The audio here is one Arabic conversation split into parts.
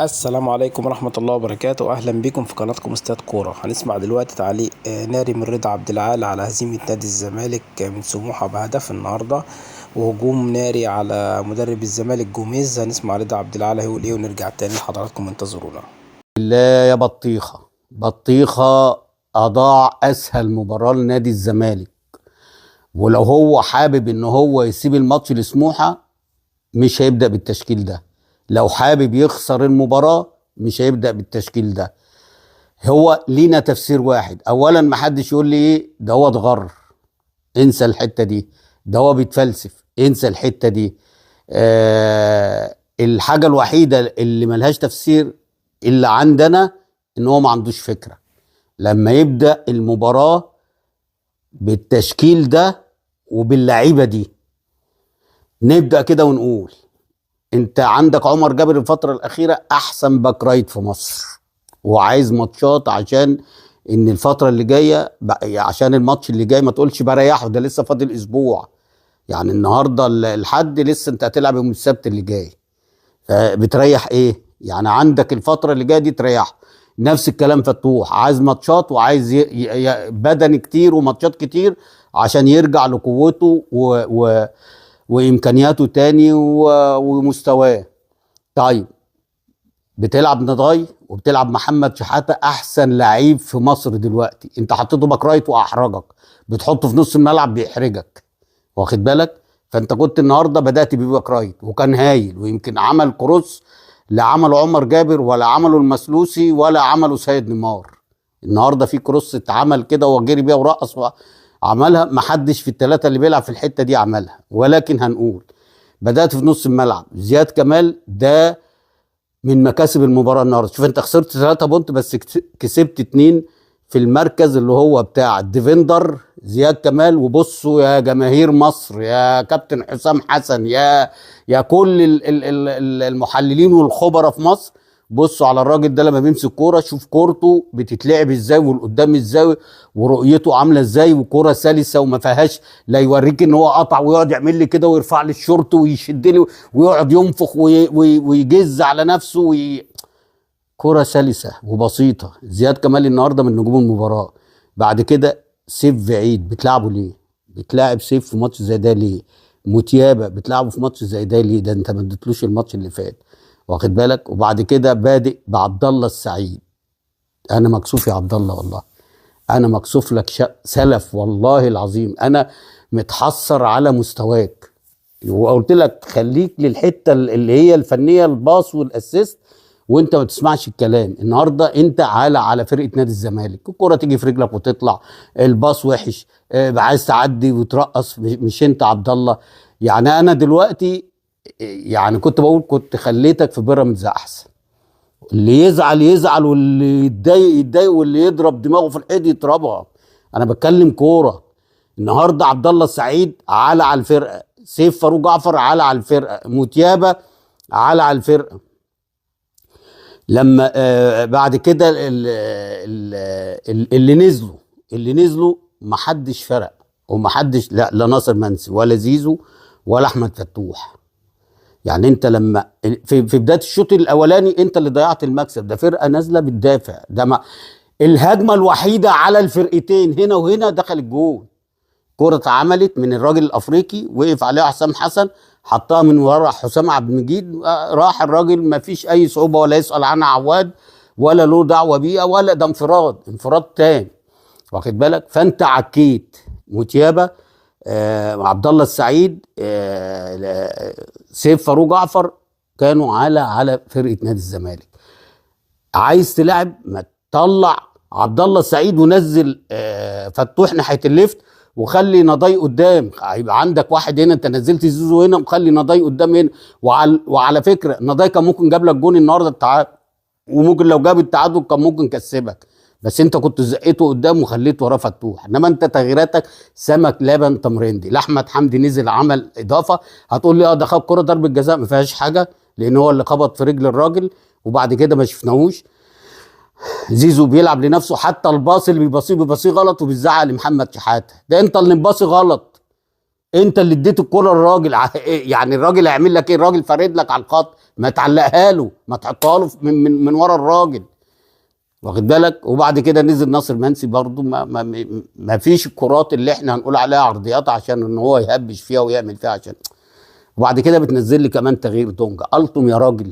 السلام عليكم ورحمة الله وبركاته. أهلا بكم في قناتكم استاد كورة. هنسمع دلوقتي تعليق ناري من رضا عبد العال على هزيمة نادي الزمالك من سموحة بهدف النهاردة، وهجوم ناري على مدرب الزمالك جوميز. هنسمع رضا عبد العال هيقول ايه ونرجع تاني لحضراتكم، انتظرونا. لا يا بطيخة أضاع أسهل مباراة لنادي الزمالك، ولو هو حابب إن هو يسيب الماتش لسموحة مش هيبدأ بالتشكيل ده. لو حابب يخسر المباراة مش هيبدأ بالتشكيل ده. هو لينا تفسير واحد. أولا محدش يقول لي إيه ده هو اتغر، انسى الحتة دي. ده هو بيتفلسف، انسى الحتة دي. الحاجة الوحيدة اللي ملهاش تفسير اللي عندنا ان هو ما عندوش فكرة. لما يبدأ المباراة بالتشكيل ده وباللعيبة دي، نبدأ كده ونقول انت عندك عمر جابر الفترة الأخيرة أحسن باك رايت في مصر، وعايز ماتشات عشان ان الفترة اللي جاية، عشان الماتش اللي جاي ما تقولش بريحه، ده لسه فاضل أسبوع. يعني النهاردة الحد لسه انت هتلعب يوم السبت اللي جاي، بتريح ايه؟ يعني عندك الفترة اللي جاية دي تريح. نفس الكلام فتوح، عايز ماتشات وعايز بدني كتير وماتشات كتير عشان يرجع لقوته وامكانياته تاني ومستواه. طيب بتلعب نضاي وبتلعب محمد شحاتة، احسن لعيب في مصر دلوقتي، انت حطيته باك رايت واحرجك، بتحطه في نص الملعب بيحرجك، واخد بالك؟ فانت كنت النهارده بدات بباك رايت وكان هايل، ويمكن عمل كروس لا عمله عمر جابر ولا عمله المسلوسي ولا عمله سيد نيمار. النهارده في كروس اتعمل كده وجري بيها ورقص عملها، ما حدش في الثلاثه اللي بيلعب في الحته دي عملها. ولكن هنقول بدات في نص الملعب، زياد كمال ده من مكاسب المباراه النهارده. شوف انت خسرت 3 بونت بس كسبت 2 في المركز اللي هو بتاع الديفندر زياد كمال. وبصوا يا جماهير مصر، يا كابتن حسام حسن، يا كل المحللين والخبراء في مصر، بصوا على الراجل ده لما بيمسك كوره، شوف كورته بتتلعب ازاي والقدام ازاي ورؤيته عامله ازاي، وكوره سلسه وما فيهاش لا يوريك ان هو قطع ويقعد يعمل لي كده ويرفع لي الشورت ويشد لي ويقعد ينفخ ويجز على نفسه كرة سلسة وبسيطة. زياد كمال النهاردة من نجوم المباراة. بعد كده سيف بعيد، بتلعبه ليه؟ بتلاعب سيف في ماتش زي ده ليه؟ متيابة بتلعبه في ماتش زي ده ليه؟ ده انت ما اديتلوش الماتش اللي فات، واخد بالك؟ وبعد كده بادئ بعبد الله السعيد. انا مكسوف يا عبد الله، والله انا مكسوف لك سلف، والله العظيم انا متحسر على مستواك. وقلت لك خليك للحته اللي هي الفنيه، الباص والاسيست، وانت ما تسمعش الكلام. النهارده انت على فرقه نادي الزمالك، الكره تيجي في رجلك وتطلع، الباص وحش، عايز تعدي وترقص، مش انت عبد الله. يعني انا دلوقتي يعني كنت بقول كنت خليتك في بيراميدز احسن. اللي يزعل يزعل، واللي يتضايق يتضايق، واللي يضرب دماغه في الحيط يضربها. انا بتكلم كوره. النهارده عبد الله السعيد على الفرقه، سيف فاروق جعفر على الفرقه، متيابه على الفرقه. لما بعد كده اللي نزلوا ما حدش فرق، وما حدش لا ناصر منسي ولا زيزو ولا احمد فتوح. يعني انت لما في بدايه الشوط الاولاني انت اللي ضيعت المكسب. ده فرقه نازله بتدافع، ده ما الهجمه الوحيده على الفرقتين هنا وهنا دخل الجول. كرة اتعملت من الراجل الافريقي، وقف عليها حسام حسن، حطها من ورا حسام عبد المجيد، راح الراجل ما فيش اي صعوبه، ولا يسال عنها عواد ولا له دعوه بيها، ولا ده انفراد تام، واخد بالك؟ فانت عكيت متيابه، عبد الله السعيد، سيف فاروق جعفر، كانوا على فرقه نادي الزمالك. عايز تلعب، ما تطلع عبد الله السعيد ونزل فتوح ناحيه الليفت، وخلي نضاي قدام. هيبقى عندك واحد هنا، انت نزلت زيزو هنا وخلي نضاي قدام هنا. وعلى فكره نضاي كان ممكن جاب لك جون النهارده التعادل، وممكن لو جاب التعادل كان ممكن كسبك، بس انت كنت زقيته قدام وخليت وراه فتوح. انما انت تغييراتك سمك لبن تمرندي. لاحمد حمدي نزل عمل اضافه، هتقول لي ده خد كره ضربه جزاء، ما فيهاش حاجه، لان هو اللي خبط في رجل الراجل وبعد كده ما شفناهوش. زيزو بيلعب لنفسه، حتى الباص اللي بيباصيه غلط، وبيزعق لمحمد شحاته، ده انت اللي مباصي غلط. انت اللي اديت الكرة للراجل يعني الراجل هيعمل لك ايه؟ الراجل فارد لك على الخط، ما تعلقها له، ما تحطها له من ورا الراجل، واخد بالك؟ وبعد كده نزل ناصر منسي برضو ما فيش الكرات اللي احنا هنقول عليها عرضيات عشان ان هو يهبش فيها ويعمل فيها عشان. وبعد كده بتنزل لي كمان تغيير دونجا. قلتم يا راجل،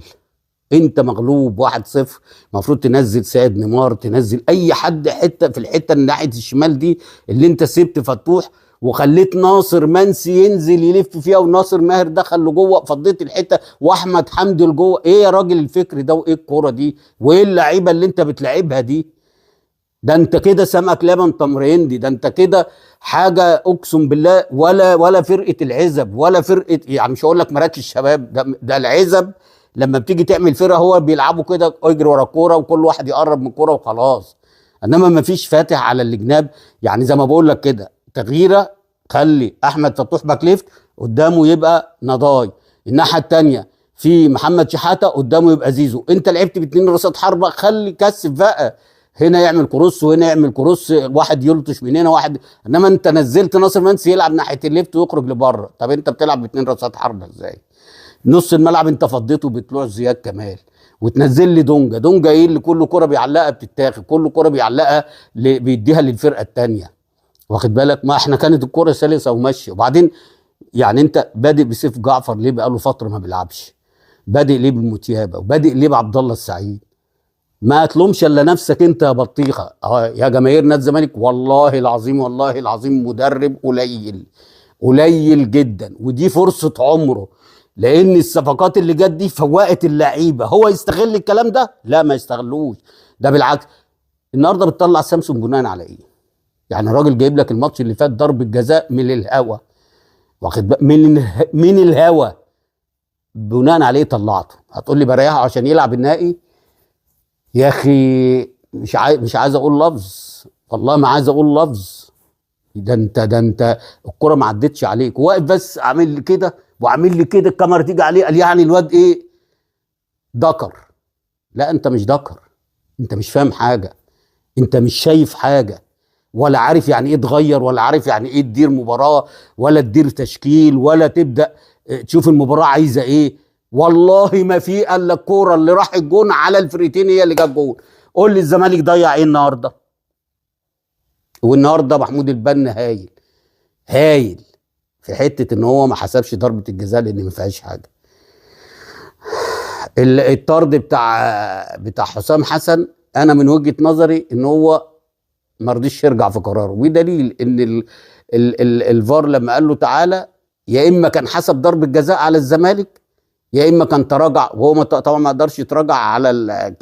انت مغلوب 1-0، المفروض تنزل سيد نيمار، تنزل اي حد حته في الحته ناحيه الشمال دي اللي انت سبت فتوح وخليت ناصر منسي ينزل يلف فيها، وناصر ماهر دخل لجوه، فضيت الحته واحمد حمدي لجوه. ايه يا راجل الفكر ده؟ وايه الكوره دي؟ وايه اللعيبه اللي انت بتلعبها دي؟ ده انت كده سمك لبن تمر هندي، ده انت كده حاجه اقسم بالله. ولا فرقه العزب ولا فرقه، يعني مش هقول لك مراكز الشباب، ده العزب لما بتيجي تعمل فرقه هو بيلعبوا كده، اجري ورا الكوره وكل واحد يقرب من الكوره وخلاص. انما ما فيش فاتح على الجناب، يعني زي ما بقول لك كده تغييره، خلي احمد فتوح باك ليفت، قدامه يبقى نضاي، الناحيه الثانيه في محمد شحاته، قدامه يبقى زيزو. انت لعبت باتنين راسات حربه، خلي كثف بقى، هنا يعمل كروس وهنا يعمل كروس، واحد يلطش من هنا واحد. انما انت نزلت ناصر منسي يلعب ناحيه الليفت ويخرج لبره. طب انت بتلعب باتنين راسات حربه ازاي؟ نص الملعب انت فضيته بطلوع زياد كمال، وتنزل لي دونجا ايه اللي كل كره بيعلقها بتتاخد، كل كره بيعلقها بيديها للفرقه الثانيه، واخد بالك؟ ما احنا كانت الكره سلسه وماشيه. وبعدين يعني انت بادئ بسيف جعفر ليه بقاله فتره ما بيلعبش، بادئ ليه بمتيابه، وبادئ ليه بعبد الله السعيد؟ ما تلومش الا نفسك انت يا بطيخه. يا جماهير نادي الزمالك، والله العظيم والله العظيم مدرب قليل جدا، ودي فرصه عمره، لان الصفقات اللي جت دي فوقت اللعيبه. هو يستغل الكلام ده؟ لا ما يستغلوش، ده بالعكس. النهارده بتطلع سامسون بناء على ايه؟ يعني الراجل جايب لك الماتش اللي فات ضربه جزاء من الهوا، واخد بالك؟ من الهوا، بناء عليه طلعته. هتقول لي بريحه عشان يلعب النهائي؟ يا اخي مش عايز اقول لفظ، والله ما عايز اقول لفظ. ده انت الكره ما عدتش عليك، واقف بس عامل لي كده وعامل لي كده، الكاميرا تيجي عليه قال يعني الواد ايه؟ دكر. لا انت مش دكر، انت مش فاهم حاجه، انت مش شايف حاجه، ولا عارف يعني ايه تغير، ولا عارف يعني ايه تدير مباراه، ولا تدير تشكيل، ولا تبدا تشوف المباراه عايزه ايه. والله ما في الا الكوره اللي راح الجون على الفرقتين هي اللي جت جون. قول لي الزمالك ضيع ايه النهارده؟ والنهارده محمود البنا هايل في حته ان هو ما حسبش ضربه الجزاء لان ما فيهاش حاجه. الطرد بتاع حسام حسن، انا من وجهه نظري ان هو ما رضيش يرجع في قراره، بدليل ان الفار لما قال له تعالى، يا اما كان حسب ضربه جزاء على الزمالك، يا اما كان تراجع، وهو طبعا ما قدرش يتراجع على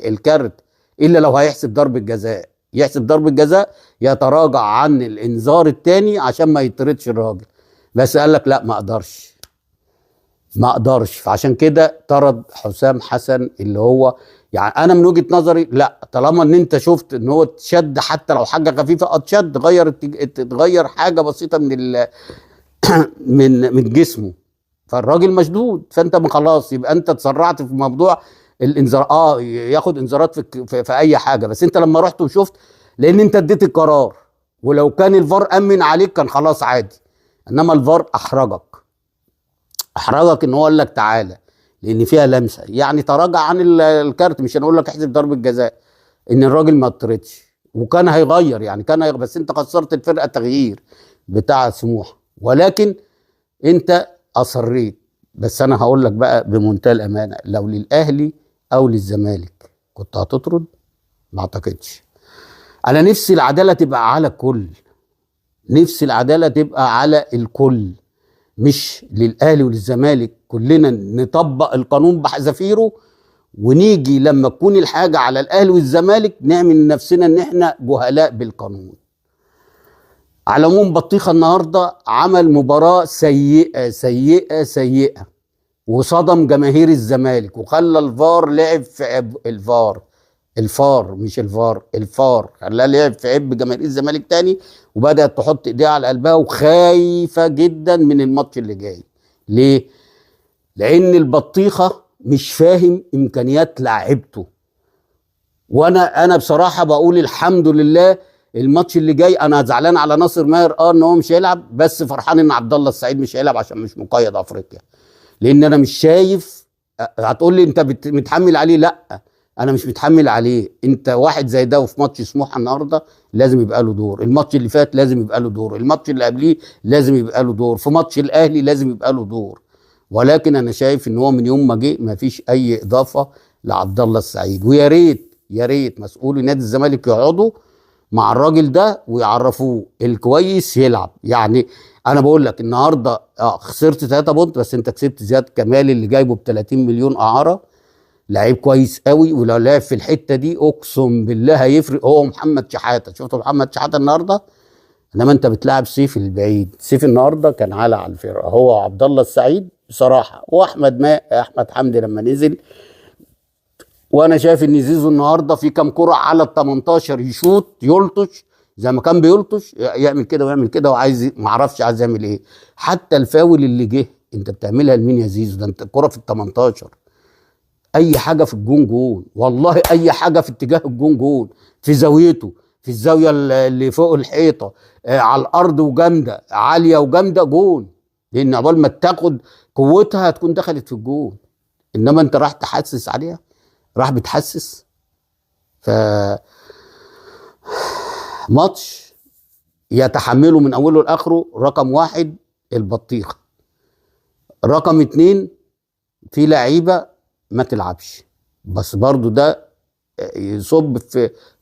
الكارت الا لو هيحسب ضربه جزاء. يحسب ضربه جزاء يتراجع عن الانذار الثاني عشان ما يطردش الراجل، بس قال لك لا ما اقدرش، فعشان كده طرد حسام حسن. اللي هو يعني انا من وجهة نظري لا، طالما ان انت شفت ان هو اتشد حتى لو حاجه خفيفه، اتشد تغير حاجه بسيطه من جسمه، فالراجل مشدود، فانت خلاص يبقى انت اتسرعت في موضوع الانذار. ياخد انذارات في اي حاجه، بس انت لما رحت وشفت، لان انت اديت القرار، ولو كان الفار امن عليك كان خلاص عادي، انما الفار احرجك ان هو قال لك تعالى لان فيها لمسه، يعني تراجع عن الكارت. مش هنقول لك احسب ضربه جزاء، ان الراجل ما طردش وكان هيغير، يعني بس انت خسرت الفرقه تغيير بتاع سموحه، ولكن انت اصريت. بس انا هقول لك بقى بمنتهى الامانه، لو للاهلي او للزمالك كنت هتطرد؟ ما اعتقدش. انا نفسي العداله تبقى على الكل، نفسي العداله تبقى على الكل، مش للاهلي وللزمالك، كلنا نطبق القانون بحذافيره، ونيجي لما تكون الحاجه على الاهلي والزمالك نعمل نفسنا ان احنا جهلاء بالقانون. على العموم بطيخه النهارده عمل مباراه سيئه وصدم جماهير الزمالك، وخلى الفار لعب في الفار خلاه لعب في عب جماهير الزمالك تاني، وبدات تحط ايديها على قلبها وخايفه جدا من الماتش اللي جاي. ليه؟ لان البطيخه مش فاهم امكانيات لاعيبته. وانا بصراحه بقول الحمد لله الماتش اللي جاي انا زعلان على ناصر ماهر ان هو مش هيلعب، بس فرحان ان عبد الله السعيد مش هيلعب عشان مش مقيد افريقيا. لان انا مش شايف. هتقول لي انت متحمل عليه، لا انا مش متحمل عليه. انت واحد زي ده وفي ماتش سموحه النهارده لازم يبقى له دور، الماتش اللي فات لازم يبقى له دور، الماتش اللي قبليه لازم يبقى له دور، في ماتش الاهلي لازم يبقى له دور. ولكن انا شايف ان هو من يوم ما جه ما فيش اي اضافه لعبد الله السعيد. ويا ريت يا ريت مسؤولي نادي الزمالك يقعدوا مع الراجل ده ويعرفوه الكويس يلعب. يعني انا بقول لك النهارده خسرت 3 بونت، بس انت كسبت زياد كمال اللي جايبه ب 30 مليون اعاره، لعيب كويس قوي، ولو لعب في الحته دي اقسم بالله هيفرق. هو محمد شحاته، شفت محمد شحاته النهارده؟ انما انت بتلاعب سيف البعيد. سيف النهارده كان عالة على الفرقه، هو عبد الله السعيد بصراحه، واحمد احمد حمدي لما نزل. وانا شايف ان زيزو النهارده في كام كره على ال 18 يشوط يلطش زي ما كان بيلطش، يعمل كده ويعمل كده، وعايز ما اعرفش عايز يعمل ايه. حتى الفاول اللي جه انت بتعملها لمين يا زيزو؟ ده انت الكره في ال 18، اي حاجه في الجون جون، والله اي حاجه في اتجاه الجون جون، في زاويته، في الزاويه اللي فوق الحيطه، على الارض وجامده عاليه وجامده جون. لان عقبال ما تاخد قوتها هتكون دخلت في الجون. انما انت راح تحسس عليها، راح بتحسس. ف ماتش يتحمله من اوله لاخره. رقم 1 البطيخه، رقم 2 في لعيبه ما تلعبش، بس برضو ده يصب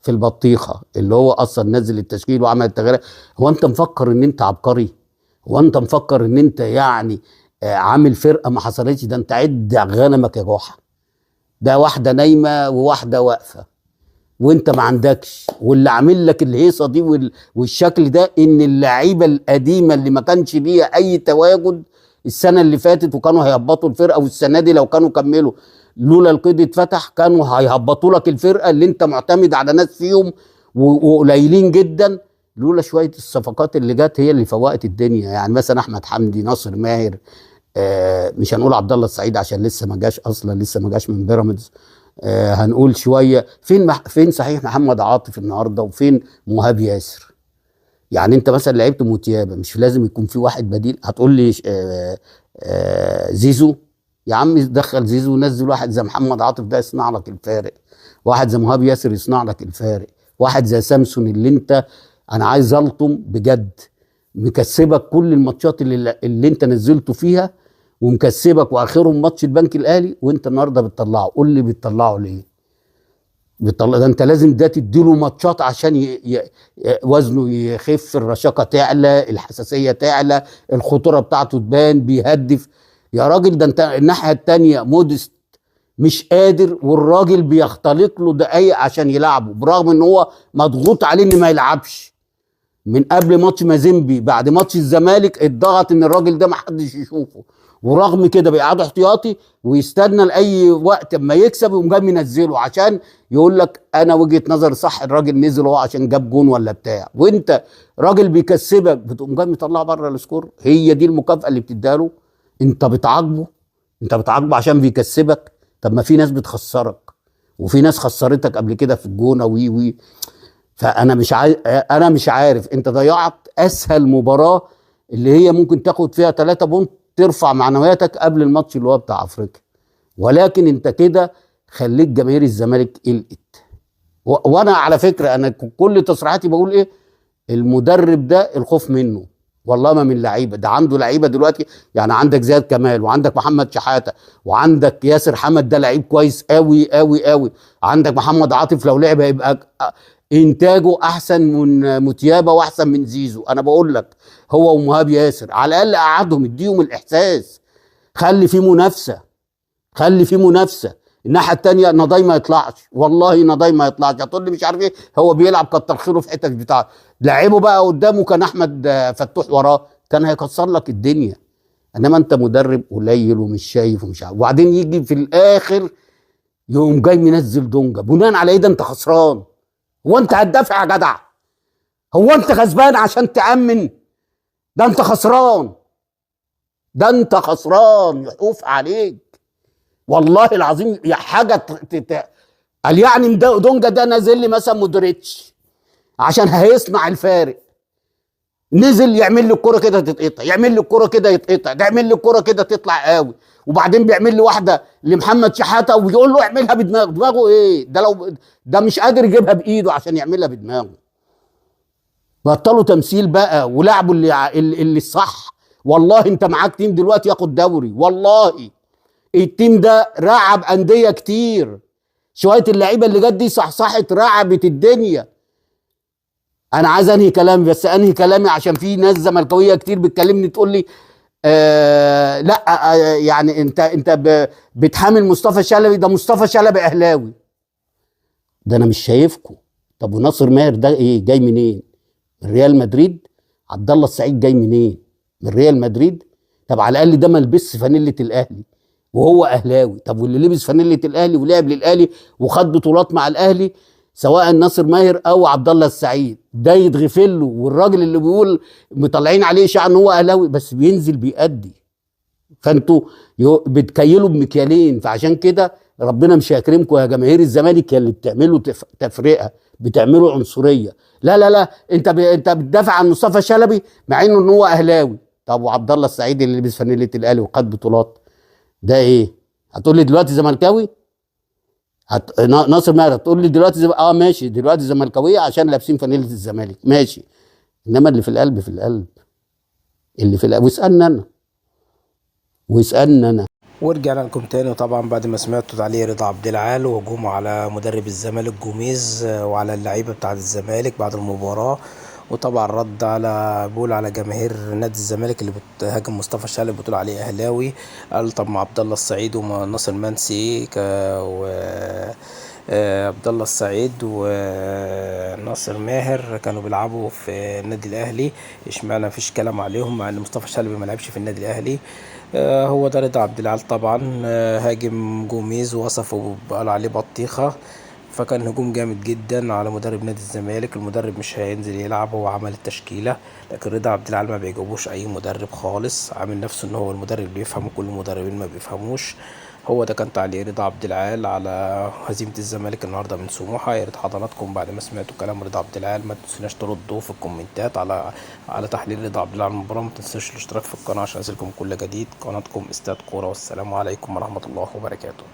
في البطيخه اللي هو اصلا نزل التشكيل وعمل التغيير. هو انت مفكر ان انت عبقري؟ هو انت مفكر ان انت يعني عامل فرقه ما حصلتش؟ ده انت عد غنمك يا جحا، ده واحده نايمه وواحده واقفه وانت ما عندكش. واللي عامل لك الهيصه دي والشكل ده ان اللعيبه القديمه اللي ما كانش ليها اي تواجد السنه اللي فاتت وكانوا هيهبطوا الفرقه، والسنه دي لو كانوا كملوا لولا القيد اتفتح كانوا هيهبطوا لك الفرقه اللي انت معتمد على ناس فيهم وقليلين جدا. لولا شويه الصفقات اللي جت هي اللي فوقت الدنيا. يعني مثلا احمد حمدي، ناصر ماهر، مش هنقول عبد الله السعيد عشان لسه ما جاش، اصلا لسه ما جاش من بيراميدز. هنقول شويه فين صحيح محمد عاطف النهارده، وفين مهاب ياسر. يعني انت مثلا لعبت موتيابه، مش لازم يكون في واحد بديل؟ هتقول لي زيزو، يا عم دخل زيزو ونزل واحد زي محمد عاطف ده يصنع لك الفارق، واحد زي مهاب ياسر يصنع لك الفارق، واحد زي سامسون اللي انت انا عايز الطم بجد، مكسبك كل الماتشات اللي انت نزلته فيها ومكسبك، واخرهم ماتش البنك الاهلي، وانت النهارده بتطلعه. قول لي بتطلعه ليه؟ ده انت لازم ده تديله ماتشات عشان وزنه يخف، الرشاقه تعلى، الحساسيه تعلى، الخطوره بتاعته تبان، بيهدف. يا راجل ده انت الناحيه الثانيه مودست مش قادر، والراجل بيختلق له دقايق عشان يلعبه، برغم ان هو مضغوط عليه ان ما يلعبش. من قبل ماتش مازيمبي بعد ماتش الزمالك اتضغط ان الراجل ده ما حدش يشوفه، ورغم كده بيقعدوا احتياطي ويستنى لاي وقت اما يكسب يقوم جاي منزله عشان يقول لك انا وجهه نظر صح، الراجل نزل هو عشان جاب جون ولا بتاع، وانت راجل بيكسبك بتقوم جاي مطلعه بره السكور. هي دي المكافاه اللي بتديها له؟ انت بتعاقبه، انت بتعاقبه عشان بيكسبك. طب ما في ناس بتخسرك، وفي ناس خسرتك قبل كده في الجونه وي. فانا انا مش عارف، انت ضيعت اسهل مباراه اللي هي ممكن تاخد فيها 3 بونت ترفع معنوياتك قبل الماتش اللي هو بتاع افريقيا. ولكن انت كده خليت جماهير الزمالك قلقت. وانا على فكره انا كل تصريحاتي بقول ايه؟ المدرب ده الخوف منه والله ما من لعيبه، ده عنده لعيبه دلوقتي. يعني عندك زياد كمال، وعندك محمد شحاته، وعندك ياسر حمد ده لعيب كويس قوي قوي قوي، عندك محمد عاطف لو لعب هيبقى انتاجه احسن من متيابه واحسن من زيزو. انا بقول لك هو ومهاب ياسر على الاقل قعدهم، اديهم الاحساس، خلي في منافسه، خلي في منافسه. الناحيه الثانيه نضاي ما يطلعش، والله نضاي ما يطلعش. هتقول لي مش عارف ايه، هو بيلعب كتر خيره في حتت بتاعه، لعبه بقى قدامه كان احمد فتوح وراه كان هيكسر لك الدنيا. انما انت مدرب قليل ومش شايف ومش عارف، وبعدين يجي في الاخر يقوم جاي منزل دونجا بناء على ايه؟ ده انت خسران. هو انت هتدافع يا جدع؟ هو انت كسبان عشان تأمن؟ ده انت خسران، ده انت خسران يحوف عليك والله العظيم. يا حاجه قال يعني دونجا ده نازل لي مثلا مودريتش، عشان هيصنع الفارق. نزل يعمل لي الكرة كده تتقطع، يعمل لي الكرة كده يتقطع، يعمل لي الكرة كده تطلع قوي، وبعدين بيعمل لي واحدة لمحمد شحاتة ويقول له اعملها بدماغه. دماغه ايه ده؟ لو ده مش قادر يجيبها بايده عشان يعملها بدماغه. بطلوا تمثيل بقى ولعبوا اللي الصح. والله انت معاك تيم دلوقتي ياخد دوري، والله التيم ده رعب انديه كتير. شويه اللعيبه اللي جت دي صحصحت رعبت الدنيا. انا عايز انهي كلامي، بس انهي كلامي عشان في ناس زملكاويه كتير بتكلمني تقول لي لا يعني انت بتحامل مصطفى شلبي، ده مصطفى شلبي اهلاوي. ده انا مش شايفكم. طب وناصر ماهر ده ايه؟ جاي منين؟ من ريال مدريد. عبد الله السعيد جاي منين؟ من ريال مدريد. طب على الاقل ده ما لبسش فانيله الاهلي وهو اهلاوي. طب واللي لبس فانيله الاهلي ولعب للاهلي وخد بطولات مع الاهلي سواء ناصر ماهر او عبد الله السعيد ده يتغفل له. والراجل اللي بيقول مطلعين عليه اشاعه ان هو اهلاوي بس بينزل بيأدي. فانتوا بتكيلوا بمكيالين. فعشان كده ربنا مش هيكرمكم يا جماهير الزمالك يا اللي بتعملوا تفرقه، بتعملوا عنصريه. لا لا لا، انت بتدافع عن مصطفى شلبي مع انه ان هو اهلاوي. طب وعبد الله السعيد اللي لبس فانيله الاهلي وخد بطولات ده ايه؟ هتقول لي دلوقتي زملكاوي؟ ناصر ماهر هتقول لي دلوقتي ماشي دلوقتي زملكاويه عشان لابسين فانيله الزمالك، ماشي. انما اللي في القلب في القلب، اللي في القلب. واسالنا انا. ورجعنا لكم تاني، وطبعا بعد ما سمعتوا تعليق رضا عبد العال وهجومه على مدرب الزمالك جوميز وعلى اللعيبه بتاعه الزمالك بعد المباراه، وطبعا رد على بيقول على جماهير نادي الزمالك اللي بتهاجم مصطفى شلبي بتقول عليه اهلاوي. قال طب ما عبد الله السعيد وناصر منسي عبد الله السعيد وناصر ماهر كانوا بيلعبوا في النادي الاهلي، اشمعنى مفيش كلام عليهم مع ان مصطفى شلبي ما لعبش في النادي الاهلي؟ هو ده رضا عبد العال طبعا. هاجم جوميز ووصفه وقال عليه بطيخة، فكان هجوم جامد جدا على مدرب نادي الزمالك. المدرب مش هينزل يلعب، هو عمل التشكيلة، لكن رضا عبد العال ما بيجيبوش اي مدرب خالص، عامل نفسه ان هو المدرب اللي بيفهم وكل المدربين ما بيفهموش. هو ده كان تعليق رضا عبد العال على هزيمة الزمالك النهارده من سموحة. يا ريت حضراتكم بعد ما سمعتوا كلام رضا عبد العال ما تنسوناش تردوا في الكومنتات على تحليل رضا عبد العال المباراة. ما تنسوش الاشتراك في القناة عشان يصلكم كل جديد. قناتكم استاد كورة، والسلام عليكم ورحمة الله وبركاته.